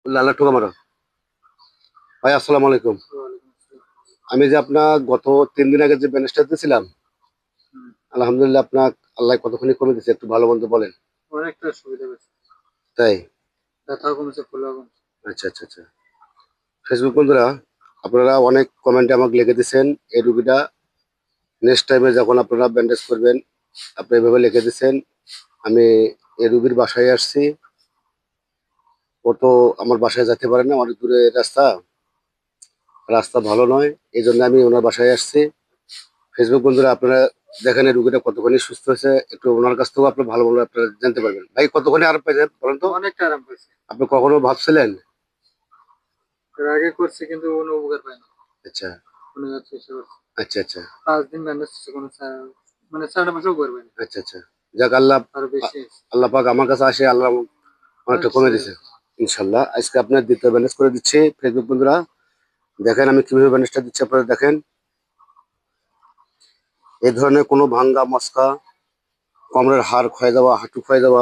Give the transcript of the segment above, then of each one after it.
লালা ঠোকা মারো। ভাই আসসালামু আলাইকুম। আমি যে আপনার গত 3 দিন আগে যে ব্যান্ডেজটা দিয়েছিলাম, আলহামদুলিল্লাহ আপনার আল্লাহ কতখানি কমে দিচ্ছে, একটু ভালো মন্দ বলেন। অনেকটা সুবিধা পেয়েছে। তাই? ব্যথাও কমেছে, ফুলাও কমছে। আচ্ছা আচ্ছা আচ্ছা। ফেসবুক বন্ধুরা, আপনারা অনেক কমেন্টে আমাকে লিখে দিচ্ছেন এই রুগীটা নেক্সট টাইমে যখন আপনারা ব্যান্ডেজ করবেন, আপনি এভাবে লিখে দিচ্ছেন। আমি এই রুগীর বাসায় আসছি, ও তো আমার বাসায় যেতে পারে না, অনেক দূরে রাস্তা, রাস্তা ভালো নয়, এই জন্য আমি ওনার বাসায় আসছি। ফেসবুক বন্ধুরা, আপনারা দেখেন এই রুগীটা কতখানি সুস্থ হয়েছে, একটু ওনার কাছ থেকেও আপনি ভালো ভালো আপনারা জানতে পারবেন। ভাই কতখানি আরাম পেয়েছেন বলেন তো? অনেকটা আরাম পেয়েছে। আপনি কখনো ভাবছিলেন? এর আগে করছি কিন্তু কোনো উপকার পাই না। আচ্ছা কোনো যাচ্ছে চেষ্টা করছি। আচ্ছা আচ্ছা 5 দিন ব্যান্ডেজ করছে, কোনো মানে 4টা মাসও উপকার পাই না। আচ্ছা আচ্ছা। যাক আল্লাহ, আরো বেশি আ- হয়েছে। আল্লাহ পাক আমার কাছে আসে, আল্লাহ অনেকটা অনেক কমে সুবিধা দিছে। হয়েছে। ইনশাল্লাহ আজকে আপনার দ্বিতীয় ব্যান্ডেজ করে দিচ্ছি। ফেসবুক বন্ধুরা দেখেন আমি কিভাবে ব্যান্ডেজটা দিচ্ছি, আপনারা দেখেন। এই ধরনের কোনো ভাঙ্গা মস্কা, কোমরের হাড় ক্ষয়ে যাওয়া, হাঁটু ক্ষয়ে যাওয়া,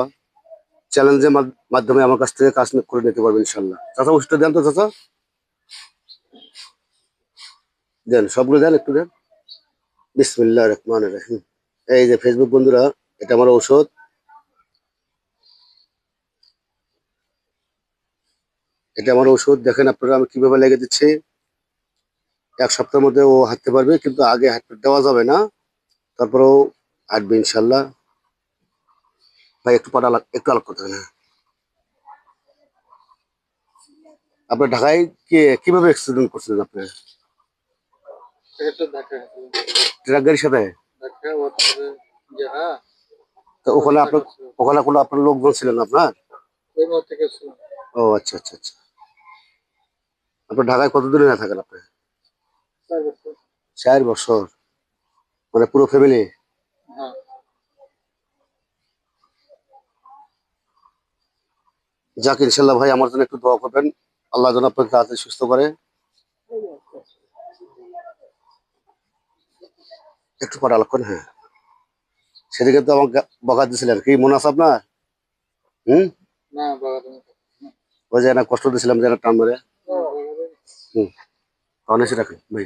চ্যালেঞ্জের মাধ্যমে আমার কাছ থেকে কাজ করে নিতে পারবেন ইনশাল্লাহ। চাচা ওষুধটা দেন তো চাচা, দেন সবগুলো দেন, একটু দেন। বিসমিল্লাহ রহমান রহিম। এই যে ফেসবুক বন্ধুরা, এটা আমার ঔষধ, এটা আমার ঔষধ। দেখেন আপনারা আমি কিভাবে লেগে দিচ্ছি। 1 সপ্তাহের মধ্যে ও হাঁটতে পারবে, কিন্তু আগে হাঁটতে দেওয়া যাবে না, তারপরেও হাঁটবে ইনশাল্লাহ। ভাই একটু পড়া একটু আলাপ করতে হবে না। আপনার ঢাকায় কিভাবে অ্যাক্সিডেন্ট করছিলেন আপনি? একটা ধাক্কা খেয়েছিল। ট্রাক গাড়ির সাথে? ধাক্কা ওর সাথে যে হ্যাঁ, তো ওখানে অবস্থা আপনার, খারাপ ছিল। ওখানে কোনো আপনার লোকজন ছিলেন আপনার? ওই মুহূর্তে কেউ ছিল না। ও আচ্ছা আচ্ছা আচ্ছা। আপনার ঢাকায় কতদিন না থাকেন আপনি? 4 বছর। 4 বছর? মানে পুরো ফ্যামিলি? হ্যাঁ। যাক ইনশাল্লাহ ভাই, আমার জন্য একটু দোয়া করবেন, আল্লাহ যেন আপনাকে তাড়াতাড়ি সুস্থ করে। একটু পরে আলাপ করেন, হ্যাঁ। সেদিকে তো আমাকে বকা দিয়েছিলেন, কি মনে আছে আপনার? হুম। না বাবা তুমি। ওই যে না কষ্ট দিয়েছিলাম যে টান মেরে। না, বাবা। হুম। তাহলে সেটা ভাই